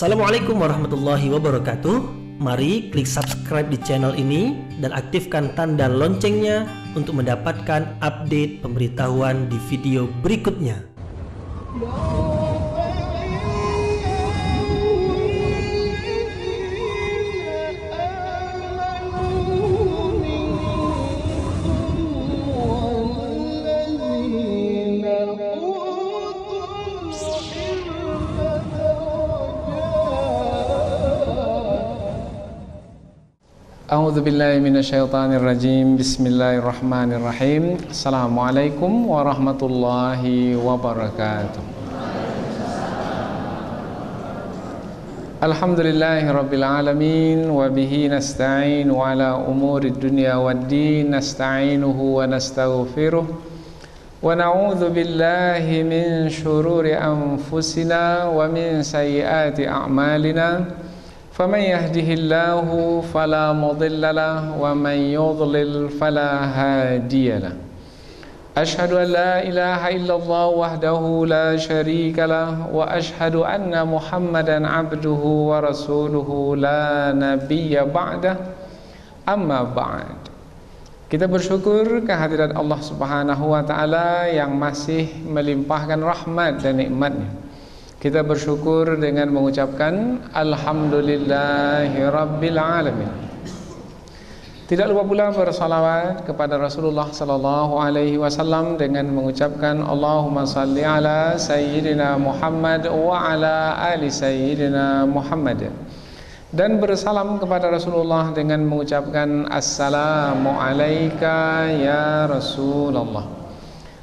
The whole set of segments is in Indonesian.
Assalamualaikum warahmatullahi wabarakatuh. Mari klik subscribe di channel ini dan aktifkan tanda loncengnya untuk mendapatkan update pemberitahuan di video berikutnya. A'udzu billahi minasyaitonir rajim. Bismillahirrahmanirrahim. Assalamualaikum warahmatullahi wabarakatuh. Alhamdulillahirabbil alamin wa bihi nasta'inu ala umurid dunya waddin. Nasta'inuhu wa nastaghfiruh wa na'udzu billahi min syururi anfusina wa min sayyiati a'malina. فمن يهده الله فلا مضل له ومن يضلل فلا هادي له أشهد أن لا إله إلا الله وحده لا شريك له وأشهد أن محمدا عبده ورسوله لا نبي بعده أما بعد. Kita bersyukur kehadirat Allah Subhanahu wa taala yang masih melimpahkan rahmat dan nikmatnya. Kita bersyukur dengan mengucapkan Alhamdulillahirabbil alamin. Tidak lupa pula bersalawat kepada Rasulullah sallallahu alaihi wasallam dengan mengucapkan Allahumma salli ala sayyidina Muhammad wa ala ali sayyidina Muhammad. Dan bersalam kepada Rasulullah dengan mengucapkan Assalamu alayka ya Rasulullah.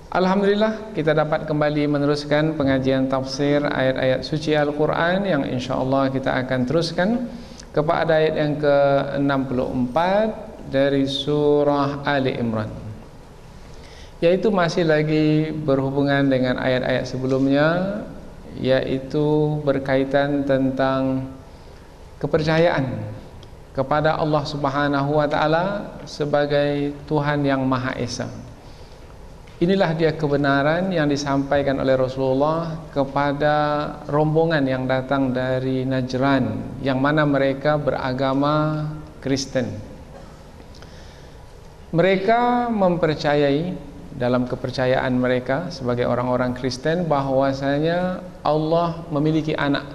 Alhamdulillah kita dapat kembali meneruskan pengajian tafsir ayat-ayat suci Al-Quran yang insyaAllah kita akan teruskan kepada ayat yang ke-64 dari surah Ali Imran, yaitu masih lagi berhubungan dengan ayat-ayat sebelumnya, yaitu berkaitan tentang kepercayaan kepada Allah Subhanahu wa ta'ala sebagai Tuhan yang Maha Esa. Inilah dia kebenaran yang disampaikan oleh Rasulullah kepada rombongan yang datang dari Najran, yang mana mereka beragama Kristen. Mereka mempercayai dalam kepercayaan mereka sebagai orang-orang Kristen bahwasanya Allah memiliki anak.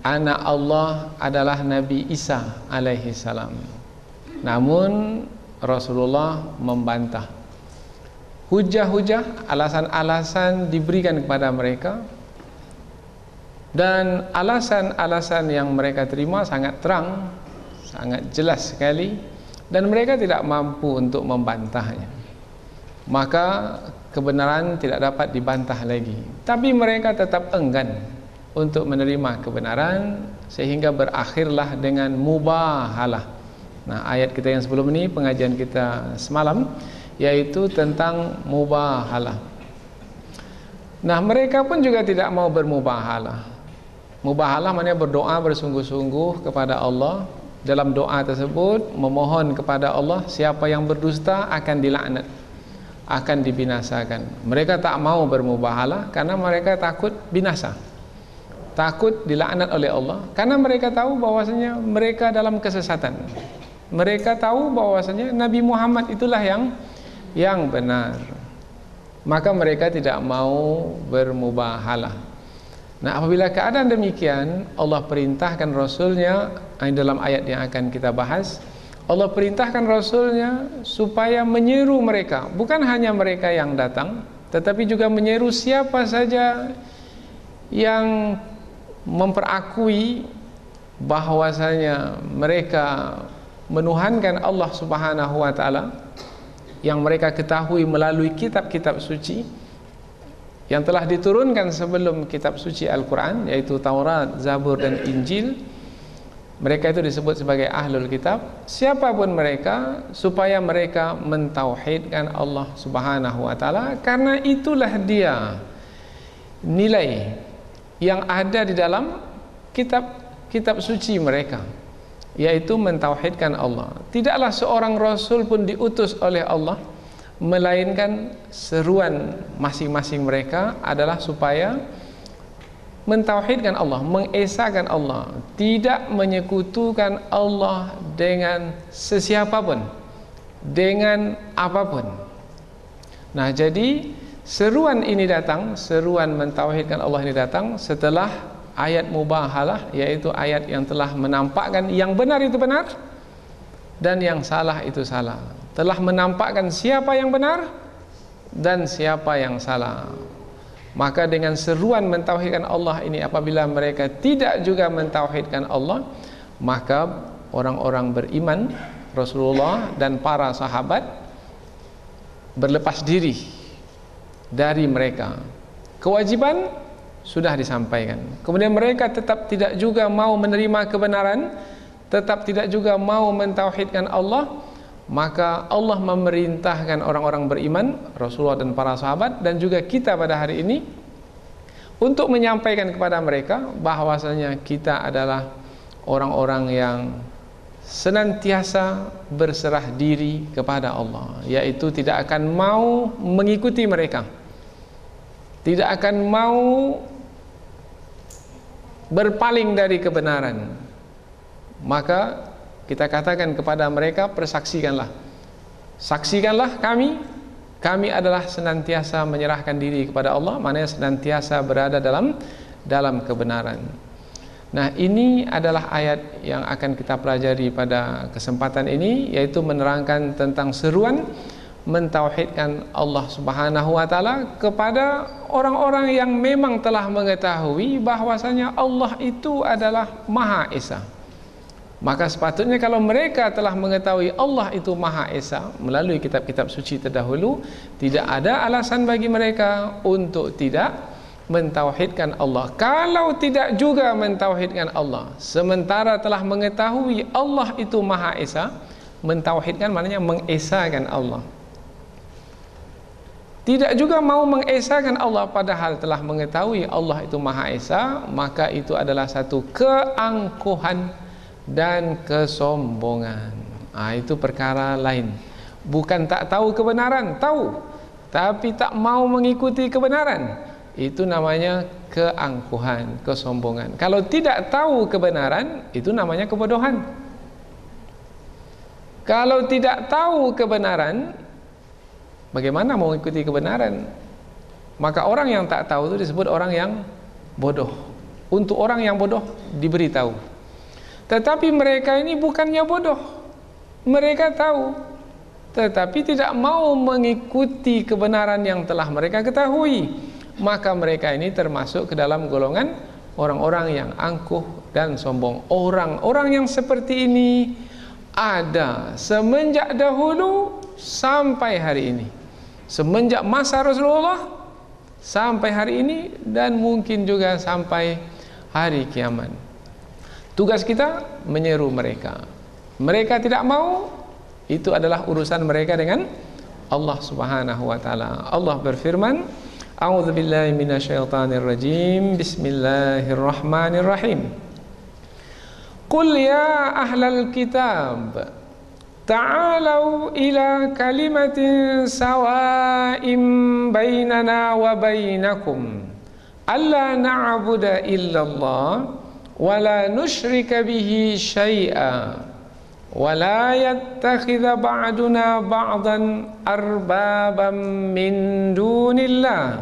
Anak Allah adalah Nabi Isa alaihi salam. Namun Rasulullah membantah. Hujah-hujah, alasan-alasan diberikan kepada mereka, dan alasan-alasan yang mereka terima sangat terang, sangat jelas sekali, dan mereka tidak mampu untuk membantahnya. Maka kebenaran tidak dapat dibantah lagi, tapi mereka tetap enggan untuk menerima kebenaran, sehingga berakhirlah dengan mubahalah. Nah, ayat kita yang sebelum ini, pengajian kita semalam, yaitu tentang mubahalah. Nah, mereka pun juga tidak mau bermubahalah. Mubahalah maknanya berdoa bersungguh-sungguh kepada Allah. Dalam doa tersebut memohon kepada Allah, siapa yang berdusta akan dilaknat, akan dibinasakan. Mereka tak mau bermubahalah karena mereka takut binasa, takut dilaknat oleh Allah, karena mereka tahu bahwasanya mereka dalam kesesatan. Mereka tahu bahwasanya Nabi Muhammad itulah yang benar. Maka mereka tidak mau bermubahalah. Nah, apabila keadaan demikian, Allah perintahkan Rasulnya, dalam ayat yang akan kita bahas, Allah perintahkan Rasulnya supaya menyeru mereka. Bukan hanya mereka yang datang, tetapi juga menyeru siapa saja yang memperakui bahwasanya mereka menuhankan Allah Subhanahu wa ta'ala, yang mereka ketahui melalui kitab-kitab suci yang telah diturunkan sebelum kitab suci Al-Quran, yaitu Taurat, Zabur, dan Injil. Mereka itu disebut sebagai Ahlul Kitab. Siapapun mereka, supaya mereka mentauhidkan Allah Subhanahu wa ta'ala, karena itulah dia nilai yang ada di dalam kitab suci mereka, yaitu mentauhidkan Allah. Tidaklah seorang Rasul pun diutus oleh Allah, melainkan seruan masing-masing mereka adalah supaya mentauhidkan Allah, mengesahkan Allah, tidak menyekutukan Allah dengan sesiapapun, dengan apapun. Nah, jadi seruan ini datang, seruan mentauhidkan Allah ini datang setelah ayat mubahalah, yaitu ayat yang telah menampakkan yang benar itu benar dan yang salah itu salah, telah menampakkan siapa yang benar dan siapa yang salah. Maka dengan seruan mentauhidkan Allah ini, apabila mereka tidak juga mentauhidkan Allah, maka orang-orang beriman, Rasulullah dan para sahabat berlepas diri dari mereka. Kewajiban sudah disampaikan. Kemudian mereka tetap tidak juga mau menerima kebenaran, tetap tidak juga mau mentauhidkan Allah. Maka Allah memerintahkan orang-orang beriman, Rasulullah dan para sahabat, dan juga kita pada hari ini, untuk menyampaikan kepada mereka bahwasanya kita adalah orang-orang yang senantiasa berserah diri kepada Allah, yaitu tidak akan mau mengikuti mereka, tidak akan mau berpaling dari kebenaran. Maka kita katakan kepada mereka, persaksikanlah, saksikanlah kami adalah senantiasa menyerahkan diri kepada Allah, maknanya senantiasa berada dalam kebenaran. Nah, ini adalah ayat yang akan kita pelajari pada kesempatan ini, yaitu menerangkan tentang seruan mentauhidkan Allah Subhanahu wa taala kepada orang-orang yang memang telah mengetahui bahwasanya Allah itu adalah Maha Esa. Maka sepatutnya kalau mereka telah mengetahui Allah itu Maha Esa melalui kitab-kitab suci terdahulu, tidak ada alasan bagi mereka untuk tidak mentauhidkan Allah. Kalau tidak juga mentauhidkan Allah, sementara telah mengetahui Allah itu Maha Esa, mentauhidkan maknanya mengesahkan Allah. Tidak juga mau mengesahkan Allah padahal telah mengetahui Allah itu Maha Esa, maka itu adalah satu keangkuhan dan kesombongan. Itu perkara lain. Bukan tak tahu kebenaran, tahu, tapi tak mau mengikuti kebenaran. Itu namanya keangkuhan, kesombongan. Kalau tidak tahu kebenaran, itu namanya kebodohan. Kalau tidak tahu kebenaran, bagaimana mau mengikuti kebenaran? Maka orang yang tak tahu itu disebut orang yang bodoh. Untuk orang yang bodoh diberitahu. Tetapi mereka ini bukannya bodoh, mereka tahu, tetapi tidak mau mengikuti kebenaran yang telah mereka ketahui. Maka mereka ini termasuk ke dalam golongan orang-orang yang angkuh dan sombong. Orang-orang yang seperti ini ada semenjak dahulu sampai hari ini, semenjak masa Rasulullah sampai hari ini, dan mungkin juga sampai hari kiamat. Tugas kita menyeru mereka. Mereka tidak mau, itu adalah urusan mereka dengan Allah Subhanahu wa taala. Allah berfirman, A'udzubillahi minasyaitonirrajim. Bismillahirrahmanirrahim. Qul ya ahlal kitab, ta'alau ila kalimatin sawa'in bainana wa bainakum alla na'budu illallah wa la nusyrika bihi syai'a wa la yattakhidha ba'duna ba'dan arbaban min dunillah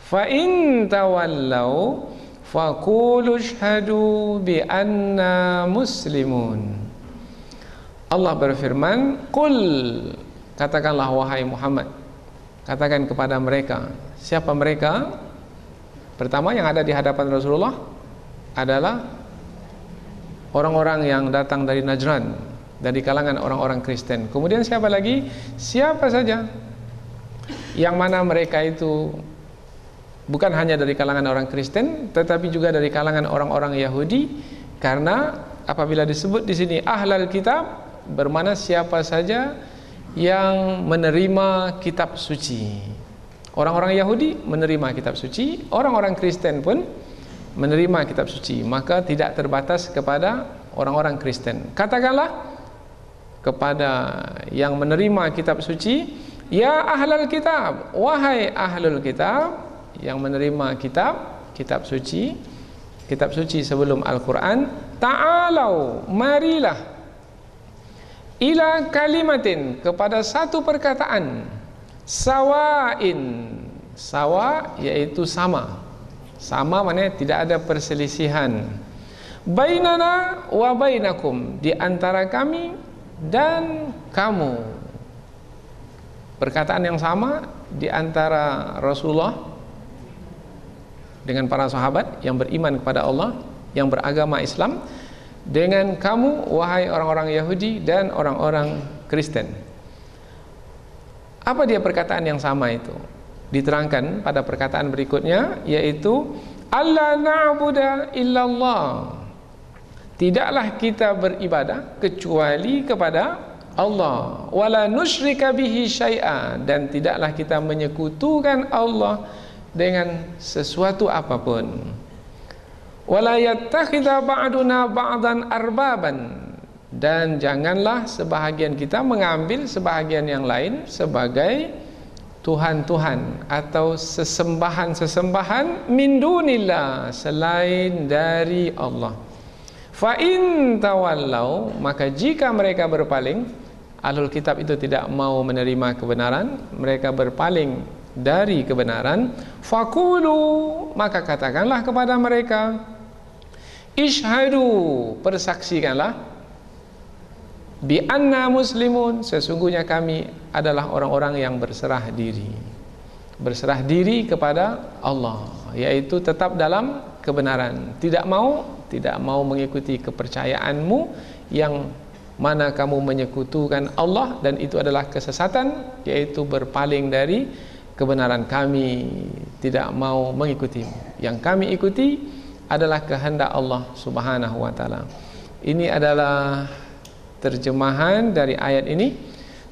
fa in tawallaw faqulu ashhadu bi anna muslimun. Allah berfirman, qul, katakanlah wahai Muhammad, katakan kepada mereka. Siapa mereka? Pertama yang ada di hadapan Rasulullah adalah orang-orang yang datang dari Najran, dari kalangan orang-orang Kristen. Kemudian siapa lagi? Siapa saja yang mana mereka itu bukan hanya dari kalangan orang Kristen, tetapi juga dari kalangan orang-orang Yahudi. Karena apabila disebut di sini ahlal kitab, bermakna siapa saja yang menerima kitab suci. Orang-orang Yahudi menerima kitab suci, orang-orang Kristen pun menerima kitab suci. Maka tidak terbatas kepada orang-orang Kristen. Katakanlah kepada yang menerima kitab suci, ya ahlal kitab, wahai ahlul kitab, yang menerima kitab suci, kitab suci sebelum Al-Quran, ta'alau, marilah, ila kalimatin, kepada satu perkataan, sawain, sawa yaitu sama, sama maknanya tidak ada perselisihan, bainana wa bainakum, di antara kami dan kamu. Perkataan yang sama di antara Rasulullah dengan para sahabat yang beriman kepada Allah, yang beragama Islam, dengan kamu wahai orang-orang Yahudi dan orang-orang Kristen. Apa dia perkataan yang sama itu? Diterangkan pada perkataan berikutnya, yaitu alla na'budu illallah, tidaklah kita beribadah kecuali kepada Allah, wala nusyrika bihi syai'a, dan tidaklah kita menyekutukan Allah dengan sesuatu apapun, wala yattakhidha ba'duna ba'dan arbaban, dan janganlah sebahagian kita mengambil sebahagian yang lain sebagai Tuhan-Tuhan atau sesembahan-sesembahan min dunillah, selain dari Allah. Fa in tawallau, maka jika mereka berpaling, ahlul kitab itu tidak mau menerima kebenaran, mereka berpaling dari kebenaran, faqulu, maka katakanlah kepada mereka, ishhadu, persaksikanlah, bi anna muslimun, sesungguhnya kami adalah orang-orang yang berserah diri kepada Allah, yaitu tetap dalam kebenaran, tidak mau mengikuti kepercayaanmu yang mana kamu menyekutukan Allah, dan itu adalah kesesatan, yaitu berpaling dari kebenaran. Kami tidak mau mengikuti. Yang kami ikuti adalah kehendak Allah Subhanahu wa taala. Ini adalah terjemahan dari ayat ini.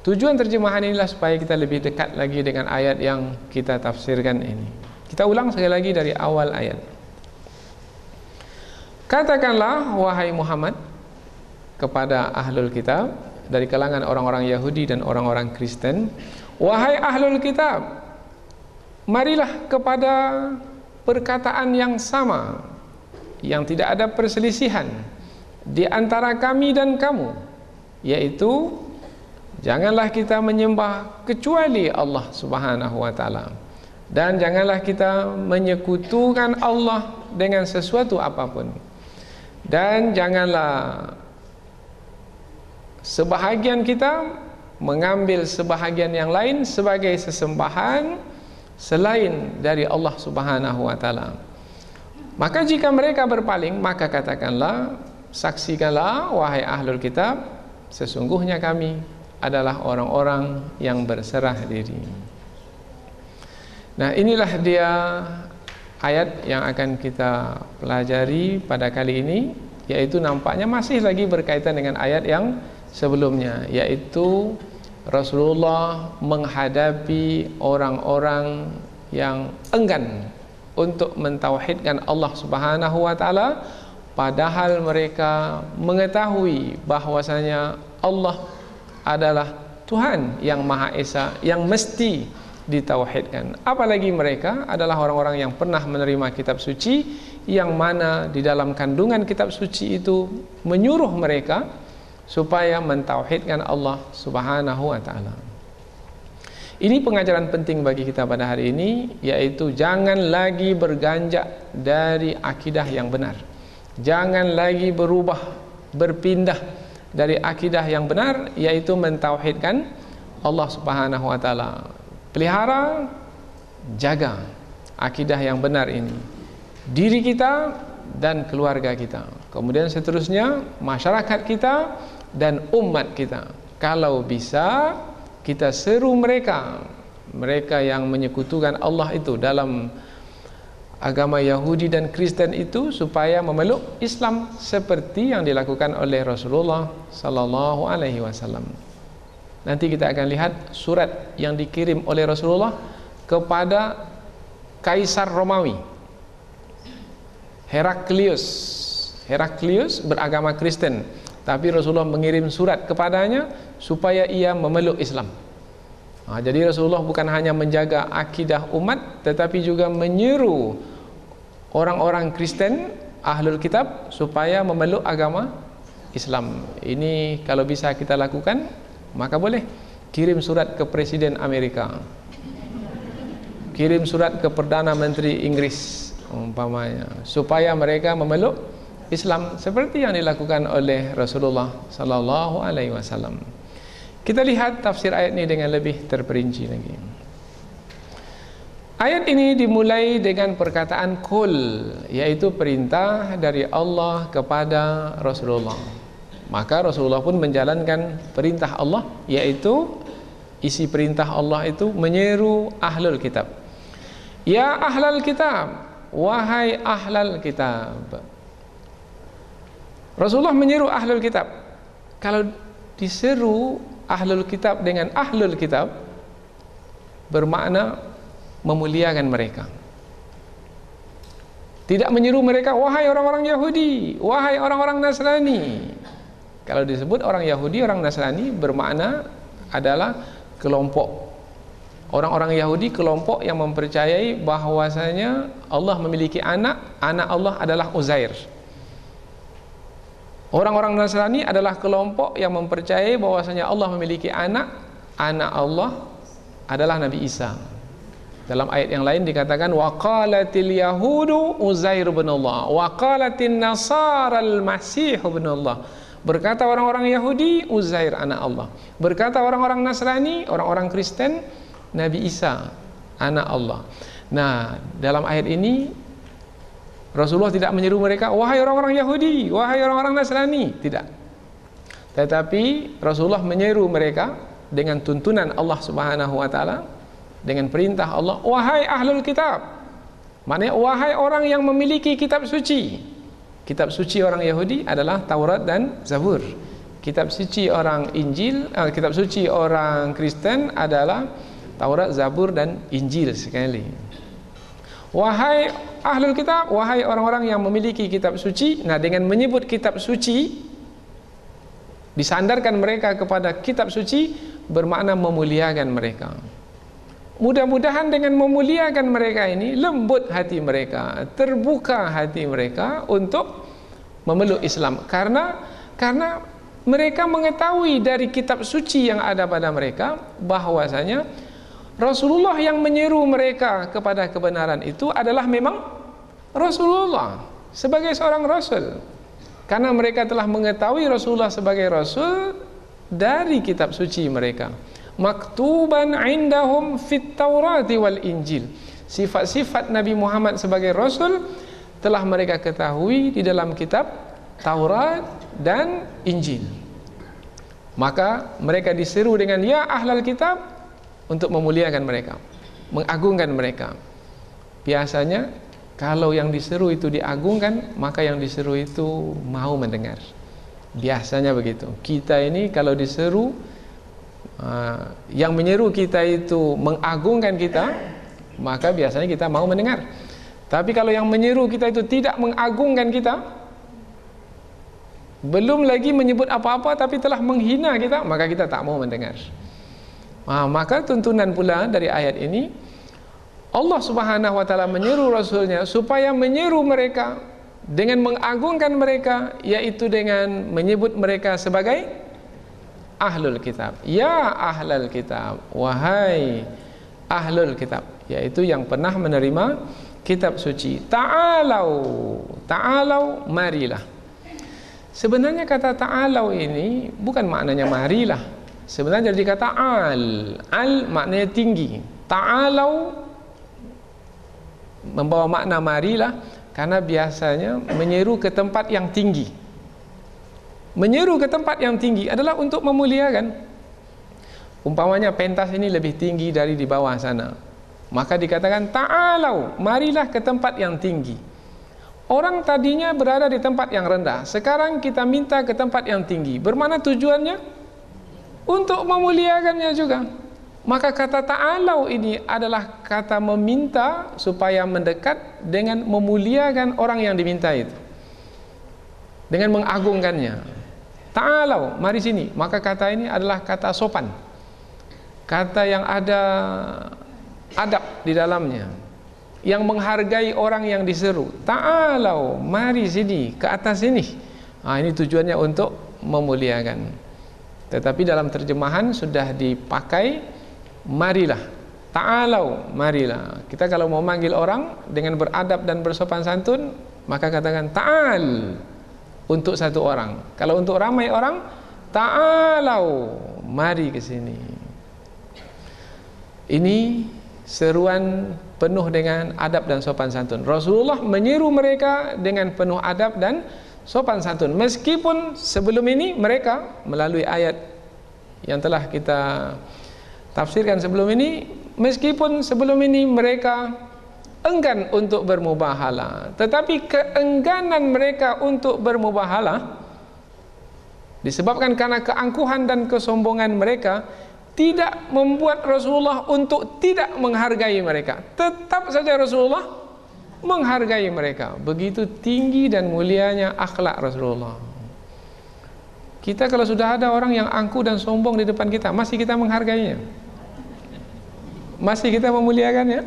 Tujuan terjemahan inilah supaya kita lebih dekat lagi dengan ayat yang kita tafsirkan ini. Kita ulang sekali lagi dari awal ayat. Katakanlah wahai Muhammad kepada ahlul kitab dari kalangan orang-orang Yahudi dan orang-orang Kristen, wahai ahlul kitab, marilah kepada perkataan yang sama, yang tidak ada perselisihan di antara kami dan kamu, yaitu janganlah kita menyembah kecuali Allah Subhanahu wa taala, dan janganlah kita menyekutukan Allah dengan sesuatu apapun, dan janganlah sebahagian kita mengambil sebahagian yang lain sebagai sesembahan selain dari Allah Subhanahu wa taala. Maka jika mereka berpaling, maka katakanlah, saksikanlah wahai ahlul kitab, sesungguhnya kami adalah orang-orang yang berserah diri. Nah, inilah dia ayat yang akan kita pelajari pada kali ini, yaitu nampaknya masih lagi berkaitan dengan ayat yang sebelumnya, yaitu Rasulullah menghadapi orang-orang yang enggan untuk mentauhidkan Allah Subhanahu wa taala, padahal mereka mengetahui bahwasanya Allah adalah Tuhan yang Maha Esa yang mesti ditauhidkan. Apalagi mereka adalah orang-orang yang pernah menerima kitab suci, yang mana di dalam kandungan kitab suci itu menyuruh mereka supaya mentauhidkan Allah Subhanahu wa taala. Ini pengajaran penting bagi kita pada hari ini, yaitu jangan lagi berganjak dari akidah yang benar. Jangan lagi berpindah dari akidah yang benar, yaitu mentauhidkan Allah Subhanahu wa taala. Pelihara, jaga akidah yang benar ini, diri kita dan keluarga kita, kemudian seterusnya masyarakat kita dan umat kita. Kalau bisa kita seru mereka yang menyekutukan Allah itu dalam agama Yahudi dan Kristen itu, supaya memeluk Islam seperti yang dilakukan oleh Rasulullah sallallahu alaihi wasallam. Nanti kita akan lihat surat yang dikirim oleh Rasulullah kepada Kaisar Romawi, Heraklius beragama Kristen, tapi Rasulullah mengirim surat kepadanya supaya ia memeluk Islam. Jadi Rasulullah bukan hanya menjaga akidah umat, tetapi juga menyeru orang-orang Kristen ahlul kitab supaya memeluk agama Islam. Ini kalau bisa kita lakukan, maka boleh kirim surat ke Presiden Amerika, kirim surat ke Perdana Menteri Inggris umpamanya, supaya mereka memeluk Islam seperti yang dilakukan oleh Rasulullah sallallahu alaihi wasallam. Kita lihat tafsir ayat ini dengan lebih terperinci lagi. Ayat ini dimulai dengan perkataan kul, yaitu perintah dari Allah kepada Rasulullah. Maka Rasulullah pun menjalankan perintah Allah, yaitu isi perintah Allah itu menyeru ahlul kitab. Ya ahlal kitab, wahai ahlal kitab. Rasulullah menyeru ahlul kitab. Kalau diseru ahlul kitab dengan ahlul kitab, bermakna memuliakan mereka. Tidak menyeru mereka wahai orang-orang Yahudi, wahai orang-orang Nasrani. Kalau disebut orang Yahudi, orang Nasrani, bermakna adalah kelompok. Orang-orang Yahudi kelompok yang mempercayai bahwasanya Allah memiliki anak, anak Allah adalah Uzair. Orang-orang Nasrani adalah kelompok yang mempercayai bahwasanya Allah memiliki anak, anak Allah adalah Nabi Isa. Dalam ayat yang lain dikatakan waqalatil yahudu Uzair bin Allah, waqalatin nasara al-masih bin Allah. Berkata orang-orang Yahudi, Uzair anak Allah. Berkata orang-orang Nasrani, orang-orang Kristen, Nabi Isa anak Allah. Nah, dalam ayat ini Rasulullah tidak menyeru mereka wahai orang-orang Yahudi, wahai orang-orang Nasrani, tidak. Tetapi Rasulullah menyeru mereka dengan tuntunan Allah Subhanahu wa taala, dengan perintah Allah, wahai ahlul kitab. Maknanya wahai orang yang memiliki kitab suci. Kitab suci orang Yahudi adalah Taurat dan Zabur. Kitab suci orang Injil, kitab suci orang Kristen adalah Taurat, Zabur dan Injil sekali. Wahai ahlul kitab, wahai orang-orang yang memiliki kitab suci. Nah, dengan menyebut kitab suci, disandarkan mereka kepada kitab suci, bermakna memuliakan mereka. Mudah-mudahan dengan memuliakan mereka ini, lembut hati mereka, terbuka hati mereka untuk memeluk Islam. Karena mereka mengetahui dari kitab suci yang ada pada mereka bahwasanya Rasulullah yang menyeru mereka kepada kebenaran itu adalah memang Rasulullah sebagai seorang Rasul. Karena mereka telah mengetahui Rasulullah sebagai Rasul dari kitab suci mereka. Maktuban indahum fit Taurati wal Injil. Sifat-sifat Nabi Muhammad sebagai Rasul telah mereka ketahui di dalam kitab Taurat dan Injil. Maka mereka diseru dengan ya ahlal kitab, untuk memuliakan mereka, mengagungkan mereka. Biasanya kalau yang diseru itu diagungkan, maka yang diseru itu mau mendengar. Biasanya begitu. Kita ini kalau diseru, yang menyeru kita itu mengagungkan kita, maka biasanya kita mau mendengar. Tapi kalau yang menyeru kita itu tidak mengagungkan kita, belum lagi menyebut apa-apa tapi telah menghina kita, maka kita tak mau mendengar. Maka tuntunan pula dari ayat ini, Allah Subhanahu wa taala menyeru Rasulnya supaya menyeru mereka dengan mengagungkan mereka, yaitu dengan menyebut mereka sebagai ahlul kitab. Ya ahlul kitab, wahai ahlul kitab, yaitu yang pernah menerima kitab suci. Ta'alau, marilah. Sebenarnya kata ta'alau ini bukan maknanya marilah. Sebenarnya jadi kata al maknanya tinggi. Ta'alau membawa makna marilah, karena biasanya menyeru ke tempat yang tinggi. Menyeru ke tempat yang tinggi adalah untuk memuliakan. Umpamanya pentas ini lebih tinggi dari di bawah sana, maka dikatakan ta'alau, marilah ke tempat yang tinggi. Orang tadinya berada di tempat yang rendah, sekarang kita minta ke tempat yang tinggi. Bermana tujuannya? Untuk memuliakannya juga. Maka kata ta'alau ini adalah kata meminta supaya mendekat dengan memuliakan orang yang diminta itu, dengan mengagungkannya. Ta'alau, mari sini. Maka kata ini adalah kata sopan, kata yang ada adab di dalamnya. yang menghargai orang yang diseru. Ta'alau, mari sini, ke atas sini. Ini tujuannya untuk memuliakan. Tetapi dalam terjemahan sudah dipakai marilah. Ta'alau, marilah. Kita kalau mau manggil orang dengan beradab dan bersopan santun, maka katakan ta'al untuk satu orang. Kalau untuk ramai orang, ta'alau, mari ke sini. Ini seruan penuh dengan adab dan sopan santun. Rasulullah menyeru mereka dengan penuh adab dan sopan santun. Meskipun sebelum ini mereka melalui ayat yang telah kita tafsirkan sebelum ini, meskipun sebelum ini mereka enggan untuk bermubahalah, tetapi keengganan mereka untuk bermubahalah disebabkan karena keangkuhan dan kesombongan mereka tidak membuat Rasulullah untuk tidak menghargai mereka. Tetap saja Rasulullah menghargai mereka. Begitu tinggi dan mulianya akhlak Rasulullah. Kita kalau sudah ada orang yang angkuh dan sombong di depan kita, masih kita menghargainya? Masih kita memuliakannya?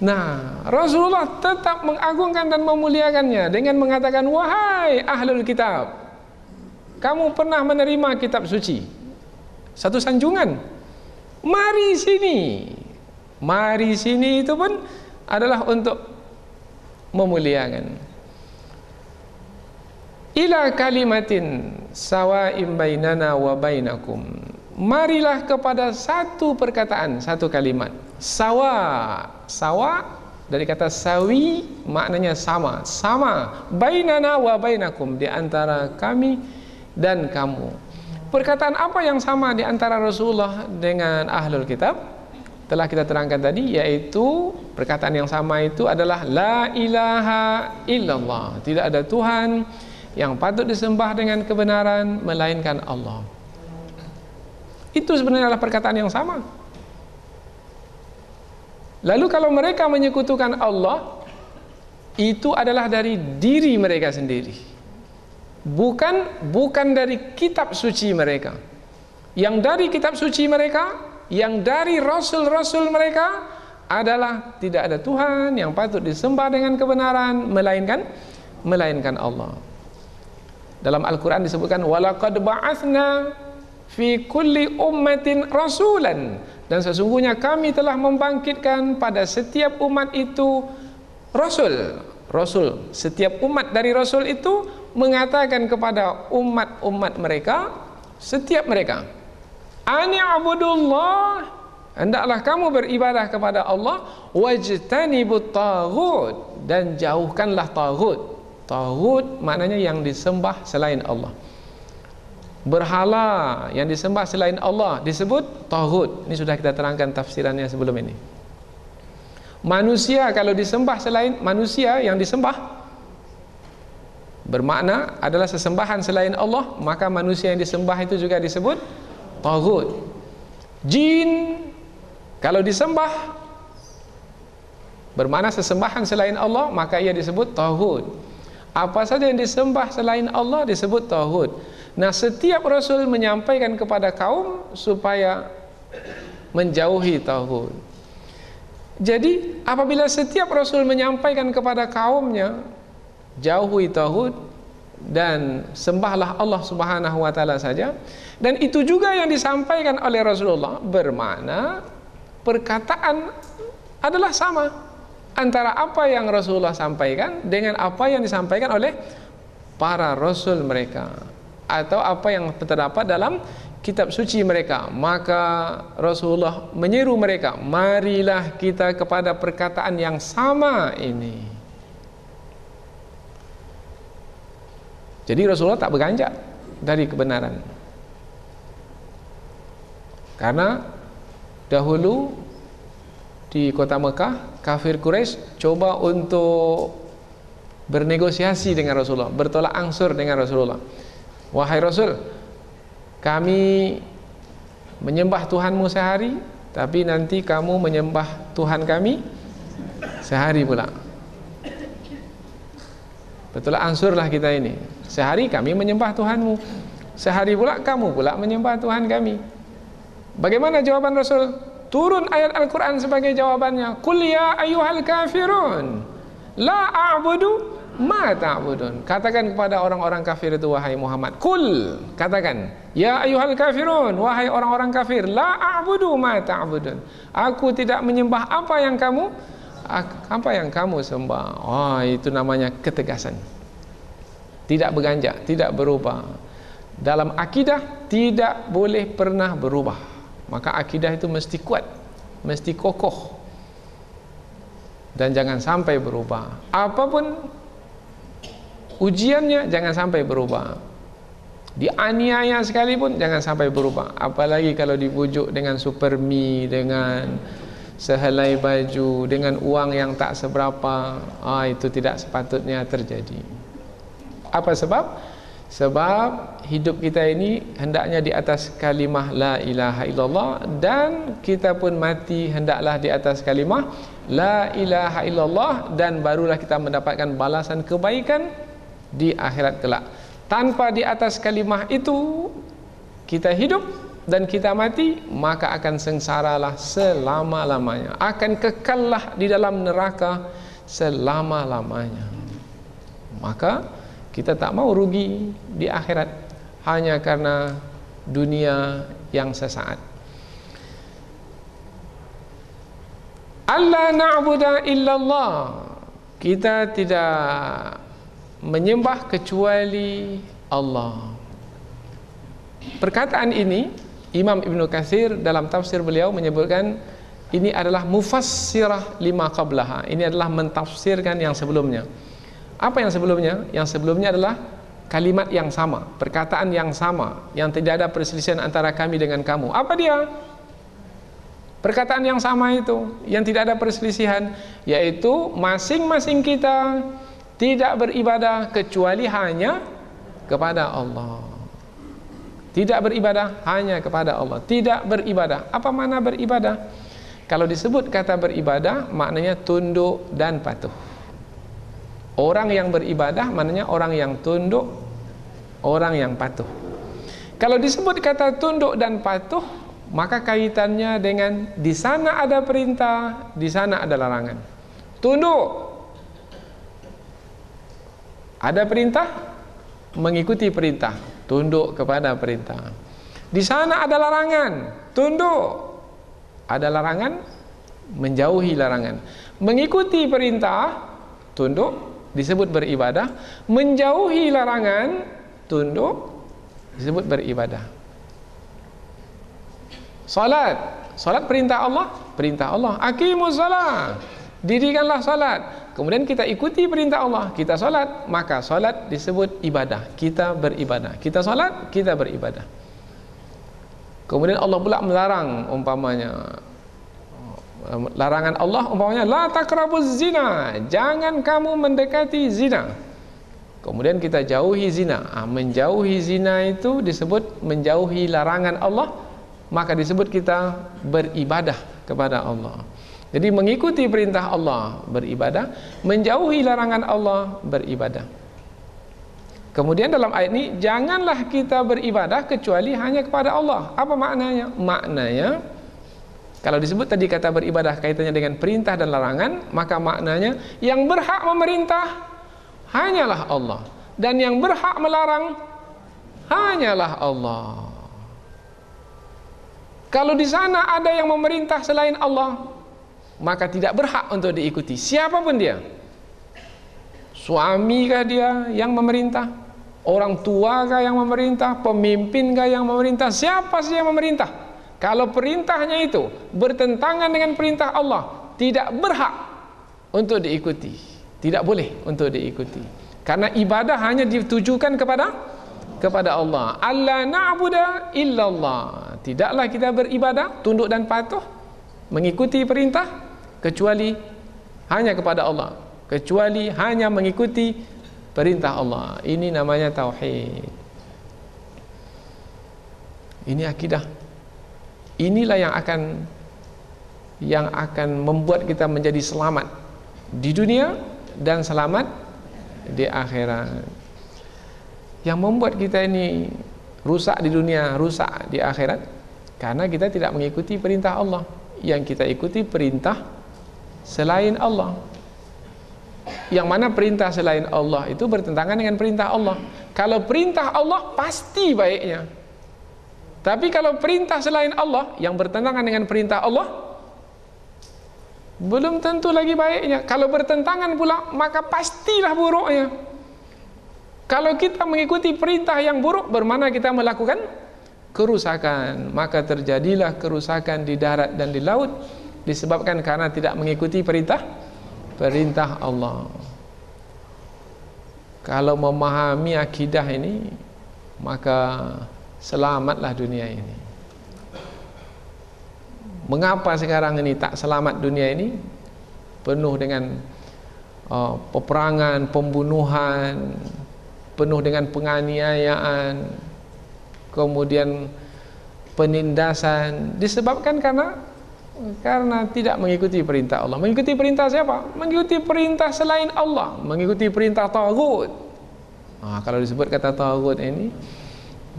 Nah, Rasulullah tetap mengagungkan dan memuliakannya dengan mengatakan, wahai ahlul kitab, kamu pernah menerima kitab suci. Satu sanjungan, mari sini. Mari sini itu pun adalah untuk memuliakan. Ila kalimatin sawa'im bainana wa bainakum. Marilah kepada satu perkataan, satu kalimat. Sawa. Sawa dari kata sawi maknanya sama. Sama. Bainana wa bainakum, di antara kami dan kamu. Perkataan apa yang sama di antara Rasulullah dengan ahlul kitab? Telah kita terangkan tadi, yaitu perkataan yang sama itu adalah la ilaha illallah. Tidak ada Tuhan yang patut disembah dengan kebenaran melainkan Allah. Itu sebenarnya adalah perkataan yang sama. Lalu kalau mereka menyekutukan Allah, itu adalah dari diri mereka sendiri. Bukan dari kitab suci mereka. Yang dari kitab suci mereka, yang dari rasul-rasul mereka adalah tidak ada Tuhan yang patut disembah dengan kebenaran melainkan Allah. Dalam Al-Quran disebutkan walaqad ba'atsna fi kulli ummatin rasulan, dan sesungguhnya kami telah membangkitkan pada setiap umat itu rasul. Setiap umat dari rasul itu mengatakan kepada umat-umat mereka, setiap mereka, ani abudullah, hendaklah kamu beribadah kepada Allah, wajtanibut taghut, dan jauhkanlah taghut. Taghut maknanya yang disembah selain Allah. Berhala yang disembah selain Allah disebut taghut. Ini sudah kita terangkan tafsirannya sebelum ini. Manusia kalau disembah selain manusia, yang disembah bermakna adalah sesembahan selain Allah, maka manusia yang disembah itu juga disebut taghut. Jin kalau disembah bermakna sesembahan selain Allah, maka ia disebut taghut. Apa saja yang disembah selain Allah disebut taghut. Nah, setiap rasul menyampaikan kepada kaum supaya menjauhi taghut. Jadi apabila setiap rasul menyampaikan kepada kaumnya jauhi taghut dan sembahlah Allah Subhanahu wa taala saja, dan itu juga yang disampaikan oleh Rasulullah, bermakna perkataan adalah sama antara apa yang Rasulullah sampaikan dengan apa yang disampaikan oleh para rasul mereka atau apa yang terdapat dalam kitab suci mereka. Maka Rasulullah menyeru mereka, marilah kita kepada perkataan yang sama ini. Jadi Rasulullah tak beranjak dari kebenaran, karena dahulu di kota Mekah kafir Quraisy coba untuk bernegosiasi dengan Rasulullah, bertolak ansur dengan Rasulullah. Wahai Rasul, kami menyembah Tuhanmu sehari, tapi nanti kamu menyembah Tuhan kami sehari pula. Bertolak ansurlah kita ini. Sehari kami menyembah Tuhanmu, sehari pula kamu pula menyembah Tuhan kami. Bagaimana jawaban Rasul? turun ayat Al-Quran sebagai jawabannya. Qul ya ayyuhal kafirun la a'budu ma ta'budun. Katakan kepada orang-orang kafir itu, wahai Muhammad. Qul, katakan, ya ayyuhal kafirun, wahai orang-orang kafir, la a'budu ma ta'budun. Aku tidak menyembah apa yang kamu sembah. Oh, itu namanya ketegasan. Tidak berganjak, tidak berubah. Dalam akidah tidak boleh pernah berubah. Maka akidah itu mesti kuat, mesti kokoh, dan jangan sampai berubah. Apapun ujiannya, jangan sampai berubah. Dianiaya sekalipun jangan sampai berubah. Apalagi kalau dibujuk dengan supermi, dengan sehelai baju, dengan uang yang tak seberapa. Itu tidak sepatutnya terjadi. Apa sebab? Sebab hidup kita ini hendaknya di atas kalimah la ilaha illallah, dan kita pun mati hendaklah di atas kalimah la ilaha illallah, dan barulah kita mendapatkan balasan kebaikan di akhirat kelak. Tanpa di atas kalimah itu kita hidup dan kita mati, maka akan sengsaralah selama-lamanya, akan kekallah di dalam neraka selama-lamanya. Maka kita tak mau rugi di akhirat hanya karena dunia yang sesaat. Allah na'budu illallah, kita tidak menyembah kecuali Allah. Perkataan ini Imam Ibn Katsir dalam tafsir beliau menyebutkan ini adalah mufassirah lima qablaha. Ini adalah mentafsirkan yang sebelumnya. Apa yang sebelumnya? Yang sebelumnya adalah kalimat yang sama, perkataan yang sama, yang tidak ada perselisihan antara kami dengan kamu. Apa dia? Perkataan yang sama itu, yang tidak ada perselisihan, yaitu masing-masing kita tidak beribadah kecuali hanya kepada Allah. Tidak beribadah hanya kepada Allah. Tidak beribadah. Apa makna beribadah? Kalau disebut kata beribadah, maknanya tunduk dan patuh. Orang yang beribadah maknanya orang yang tunduk, orang yang patuh. Kalau disebut kata tunduk dan patuh, maka kaitannya dengan di sana ada perintah, di sana ada larangan. Tunduk, ada perintah, mengikuti perintah, tunduk kepada perintah. Di sana ada larangan, tunduk. Ada larangan, menjauhi larangan. Mengikuti perintah, tunduk, disebut beribadah. Menjauhi larangan, tunduk, disebut beribadah. Salat, salat perintah Allah, perintah Allah. Aqimus shalah, dirikanlah salat. Kemudian kita ikuti perintah Allah, kita salat, maka salat disebut ibadah. Kita beribadah. Kita salat, kita beribadah. Kemudian Allah pula melarang, umpamanya larangan Allah umpamanya la taqrabuz zina, jangan kamu mendekati zina. Kemudian kita jauhi zina. Menjauhi zina itu disebut menjauhi larangan Allah, maka disebut kita beribadah kepada Allah. Jadi mengikuti perintah Allah beribadah, menjauhi larangan Allah beribadah. Kemudian dalam ayat ini, janganlah kita beribadah kecuali hanya kepada Allah. Apa maknanya? Maknanya, kalau disebut tadi kata beribadah kaitannya dengan perintah dan larangan, maka maknanya yang berhak memerintah hanyalah Allah, dan yang berhak melarang hanyalah Allah. Kalau di sana ada yang memerintah selain Allah, maka tidak berhak untuk diikuti, siapapun dia. Suamikah dia yang memerintah? Orang tuakah yang memerintah? Pemimpinkah yang memerintah? Siapa sih yang memerintah? Kalau perintahnya itu bertentangan dengan perintah Allah, tidak berhak untuk diikuti. Tidak boleh untuk diikuti. Karena ibadah hanya ditujukan kepada Allah. Allah na'budu illallah. Tidaklah kita beribadah, tunduk dan patuh, mengikuti perintah, kecuali hanya kepada Allah, kecuali hanya mengikuti perintah Allah. Ini namanya tauhid. Ini akidah. Inilah yang akan membuat kita menjadi selamat di dunia dan selamat di akhirat. Yang membuat kita ini rusak di dunia, rusak di akhirat, karena kita tidak mengikuti perintah Allah. yang kita ikuti perintah selain Allah. Yang mana perintah selain Allah itu bertentangan dengan perintah Allah. Kalau perintah Allah pasti baiknya. Tapi kalau perintah selain Allah yang bertentangan dengan perintah Allah, belum tentu lagi baiknya. Kalau bertentangan pula, maka pastilah buruknya. Kalau kita mengikuti perintah yang buruk, bermakna kita melakukan kerusakan. Maka terjadilah kerusakan di darat dan di laut, disebabkan karena tidak mengikuti perintah Allah. Kalau memahami akidah ini, maka selamatlah dunia ini. Mengapa sekarang ini tak selamat dunia ini? Penuh dengan peperangan, pembunuhan, penuh dengan penganiayaan, kemudian penindasan, disebabkan karena tidak mengikuti perintah Allah. Mengikuti perintah siapa? Mengikuti perintah selain Allah, mengikuti perintah taghut. Kalau disebut kata taghut ini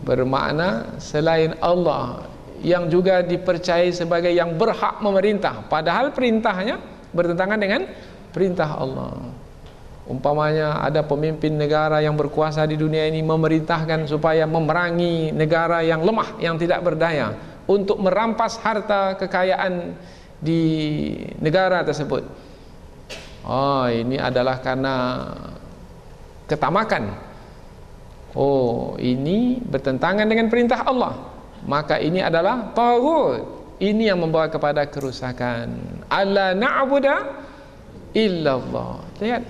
bermakna selain Allah, yang juga dipercayai sebagai yang berhak memerintah, padahal perintahnya bertentangan dengan perintah Allah. Umpamanya ada pemimpin negara yang berkuasa di dunia ini memerintahkan supaya memerangi negara yang lemah, yang tidak berdaya, untuk merampas harta kekayaan di negara tersebut. Ini adalah karena ketamakan. Ini bertentangan dengan perintah Allah, maka ini adalah taghut. Ini yang membawa kepada kerusakan. Alla na'budu illallah. Lihat,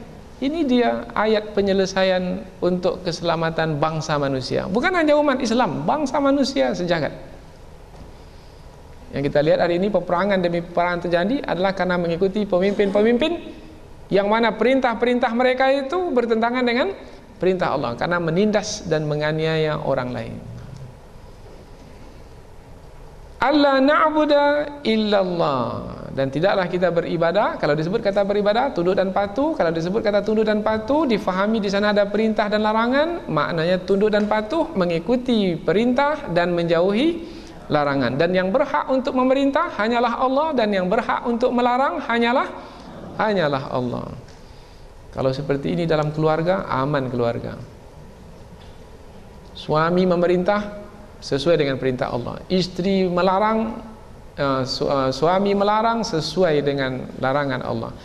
ini dia ayat penyelesaian untuk keselamatan bangsa manusia. Bukan hanya umat Islam, bangsa manusia sejagat. Yang kita lihat hari ini, peperangan demi peperangan terjadi adalah karena mengikuti pemimpin-pemimpin yang mana perintah-perintah mereka itu bertentangan dengan perintah Allah, karena menindas dan menganiaya orang lain. Alla na'budu illallah, dan tidaklah kita beribadah. Kalau disebut kata beribadah, tunduk dan patuh. Kalau disebut kata tunduk dan patuh, difahami di sana ada perintah dan larangan. Maknanya tunduk dan patuh, mengikuti perintah dan menjauhi larangan. Dan yang berhak untuk memerintah hanyalah Allah, dan yang berhak untuk melarang hanyalah Allah. Kalau seperti ini dalam keluarga, aman keluarga. Suami memerintah sesuai dengan perintah Allah, istri melarang, suami melarang sesuai dengan larangan Allah.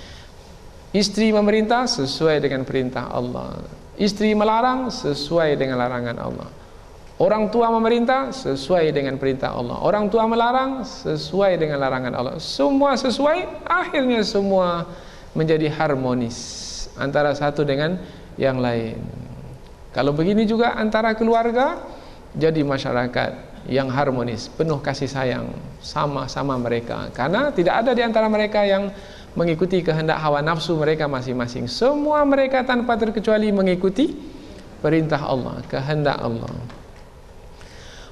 Istri memerintah sesuai dengan perintah Allah, istri melarang sesuai dengan larangan Allah. Orang tua memerintah sesuai dengan perintah Allah, orang tua melarang sesuai dengan larangan Allah. Semua sesuai, akhirnya semua menjadi harmonis antara satu dengan yang lain. Kalau begini juga antara keluarga, jadi masyarakat yang harmonis, penuh kasih sayang sama-sama mereka, karena tidak ada di antara mereka yang mengikuti kehendak hawa nafsu mereka masing-masing. Semua mereka tanpa terkecuali mengikuti perintah Allah, kehendak Allah.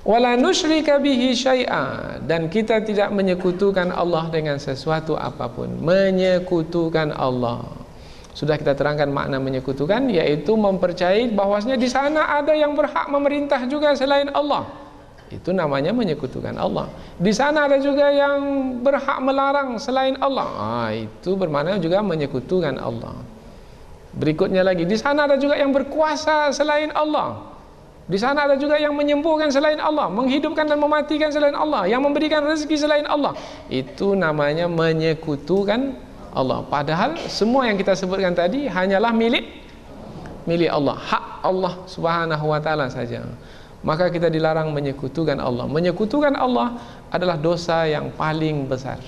Wala nusyrika bihi syai'a, dan kita tidak menyekutukan Allah dengan sesuatu apapun. Menyekutukan Allah, sudah kita terangkan makna menyekutukan, yaitu mempercayai bahwasanya di sana ada yang berhak memerintah juga selain Allah. Itu namanya menyekutukan Allah. Di sana ada juga yang berhak melarang selain Allah. Itu bermakna juga menyekutukan Allah. Berikutnya lagi, di sana ada juga yang berkuasa selain Allah. Di sana ada juga yang menyembuhkan selain Allah, menghidupkan dan mematikan selain Allah, yang memberikan rezeki selain Allah. Itu namanya menyekutukan Allah. Padahal semua yang kita sebutkan tadi hanyalah milik Allah, hak Allah Subhanahu wa taala saja. Maka kita dilarang menyekutukan Allah. Menyekutukan Allah adalah dosa yang paling besar.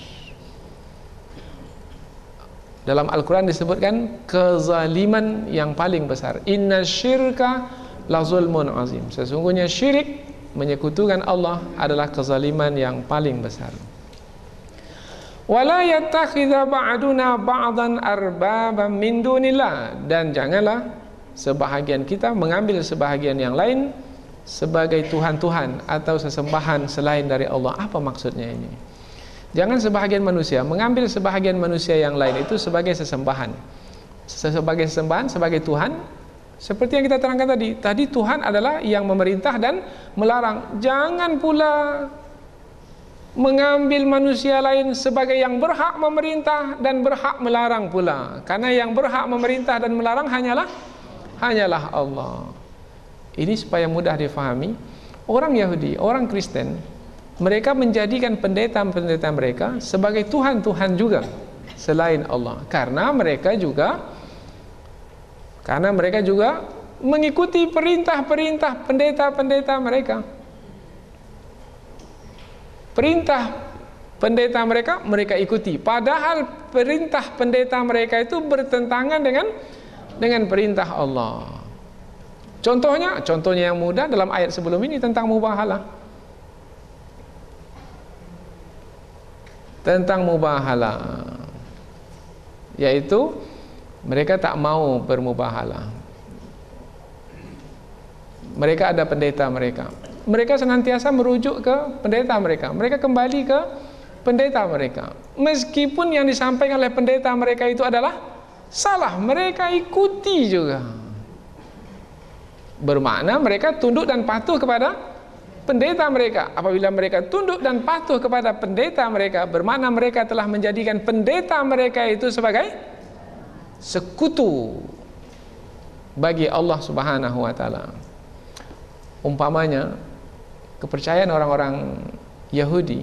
Dalam Al-Quran disebutkan kezaliman yang paling besar. Inna syirka la zulmun azim. Sesungguhnya syirik, menyekutukan Allah, adalah kezaliman yang paling besar. Wala yattakhidha ba'duna ba'dan arbaban min dunillah, dan janganlah sebahagian kita mengambil sebahagian yang lain sebagai Tuhan-Tuhan atau sesembahan selain dari Allah. Apa maksudnya ini? Jangan sebahagian manusia mengambil sebahagian manusia yang lain itu sebagai sesembahan. Sebagai sesembahan, sebagai Tuhan. Seperti yang kita terangkan tadi. Tadi Tuhan adalah yang memerintah dan melarang. Jangan pula mengambil manusia lain sebagai yang berhak memerintah dan berhak melarang pula. Karena yang berhak memerintah dan melarang hanyalah Allah. Ini supaya mudah difahami. Orang Yahudi, orang Kristen, mereka menjadikan pendeta-pendeta mereka sebagai Tuhan-Tuhan juga selain Allah. Karena mereka juga mengikuti perintah-perintah pendeta-pendeta mereka. Perintah pendeta mereka ikuti. Padahal perintah pendeta mereka itu bertentangan dengan perintah Allah. Contohnya yang mudah dalam ayat sebelum ini tentang mubahalah. Tentang mubahalah, yaitu mereka tak mau bermubahalah. Mereka ada pendeta mereka. Mereka senantiasa merujuk ke pendeta mereka. Mereka kembali ke pendeta mereka. Meskipun yang disampaikan oleh pendeta mereka itu adalah salah, mereka ikuti juga. Bermakna mereka tunduk dan patuh kepada pendeta mereka. Apabila mereka tunduk dan patuh kepada pendeta mereka, bermakna mereka telah menjadikan pendeta mereka itu sebagai sekutu bagi Allah Subhanahu wa taala. Umpamanya kepercayaan orang-orang Yahudi,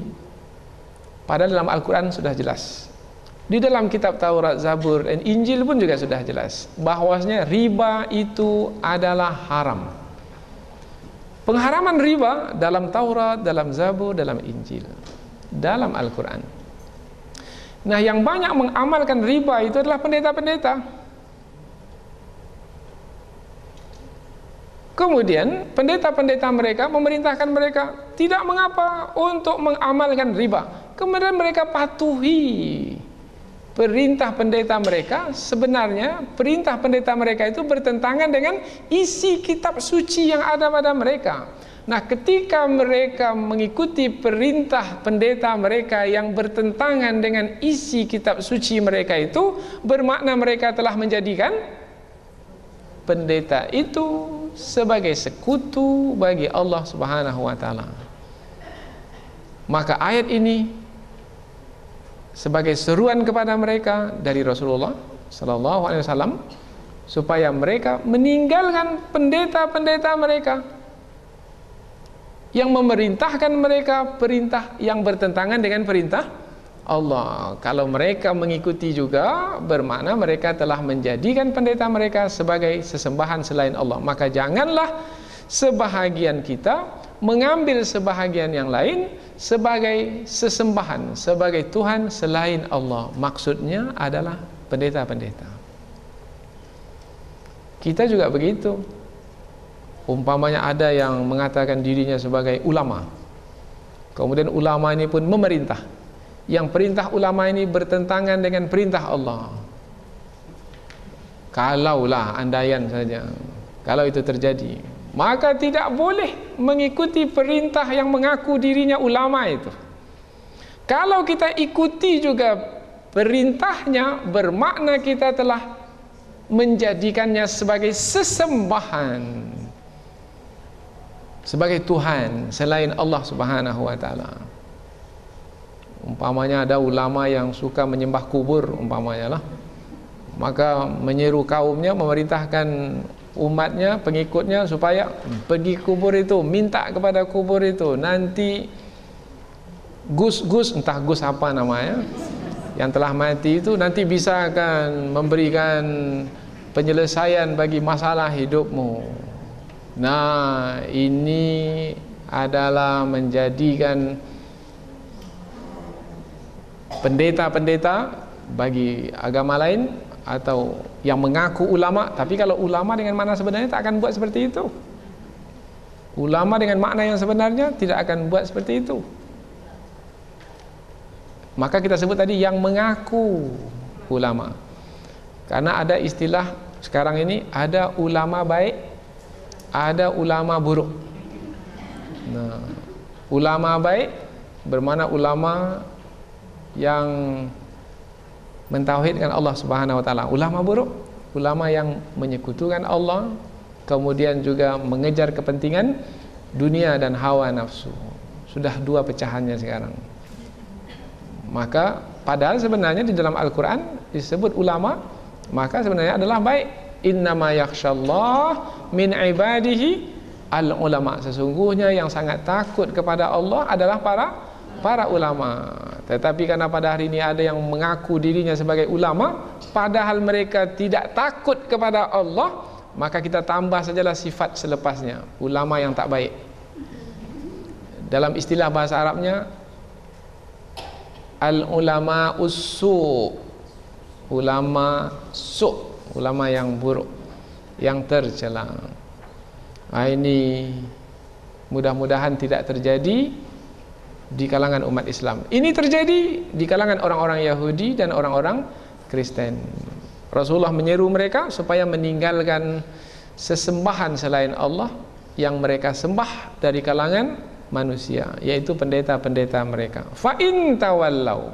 padahal dalam Al-Quran sudah jelas, di dalam kitab Taurat, Zabur, dan Injil pun juga sudah jelas bahwasanya riba itu adalah haram. Pengharaman riba dalam Taurat, dalam Zabur, dalam Injil, dalam Al-Quran. Nah, yang banyak mengamalkan riba itu adalah pendeta-pendeta. Kemudian pendeta-pendeta mereka memerintahkan mereka tidak mengapa untuk mengamalkan riba. Kemudian mereka patuhi perintah pendeta mereka. Sebenarnya perintah pendeta mereka itu bertentangan dengan isi kitab suci yang ada pada mereka. Nah, ketika mereka mengikuti perintah pendeta mereka yang bertentangan dengan isi kitab suci mereka itu, bermakna mereka telah menjadikan pendeta itu sebagai sekutu bagi Allah Subhanahu wa taala. Maka ayat ini sebagai seruan kepada mereka dari Rasulullah sallallahu alaihi wasallam supaya mereka meninggalkan pendeta-pendeta mereka yang memerintahkan mereka perintah yang bertentangan dengan perintah Allah. Kalau mereka mengikuti juga, bermakna mereka telah menjadikan pendeta mereka sebagai sesembahan selain Allah. Maka janganlah sebahagian kita mengambil sebahagian yang lain sebagai sesembahan, sebagai Tuhan selain Allah. Maksudnya adalah pendeta-pendeta. Kita juga begitu. Umpamanya ada yang mengatakan dirinya sebagai ulama, kemudian ulama ini pun memerintah, yang perintah ulama ini bertentangan dengan perintah Allah. Kalaulah andaian saja, kalau itu terjadi, maka tidak boleh mengikuti perintah yang mengaku dirinya ulama itu. Kalau kita ikuti juga perintahnya, bermakna kita telah menjadikannya sebagai sesembahan, sebagai Tuhan selain Allah Subhanahu wa taala. Umpamanya ada ulama yang suka menyembah kubur umpamanya lah, maka menyeru kaumnya, memerintahkan umatnya, pengikutnya supaya pergi kubur itu, minta kepada kubur itu, nanti Gus, entah Gus apa namanya, yang telah mati itu nanti bisa akan memberikan penyelesaian bagi masalah hidupmu. Nah, ini adalah menjadikan pendeta-pendeta bagi agama lain atau yang mengaku ulama. Tapi kalau ulama dengan makna sebenarnya tak akan buat seperti itu. Ulama dengan makna yang sebenarnya tidak akan buat seperti itu. Maka kita sebut tadi yang mengaku ulama. Karena ada istilah sekarang ini, ada ulama baik, ada ulama buruk. Nah, ulama baik bermakna ulama yang mentauhidkan Allah Subhanahu wa taala. Ulama buruk, ulama yang menyekutukan Allah, kemudian juga mengejar kepentingan dunia dan hawa nafsu. Sudah dua pecahannya sekarang. Maka padahal sebenarnya di dalam Al-Quran disebut ulama, maka sebenarnya adalah baik. Innama yakhshallah min ibadihi al-ulama. Sesungguhnya yang sangat takut kepada Allah adalah para ulama. Tetapi karena pada hari ini ada yang mengaku dirinya sebagai ulama, padahal mereka tidak takut kepada Allah, maka kita tambah sajalah sifat selepasnya, ulama yang tak baik. Dalam istilah bahasa Arabnya, al-ulama ussu, ulama su', ulama yang buruk, yang tercela. Ini mudah-mudahan tidak terjadi di kalangan umat Islam. Ini terjadi di kalangan orang-orang Yahudi dan orang-orang Kristen. Rasulullah menyeru mereka supaya meninggalkan sesembahan selain Allah yang mereka sembah dari kalangan manusia, yaitu pendeta-pendeta mereka. Fa in tawallau,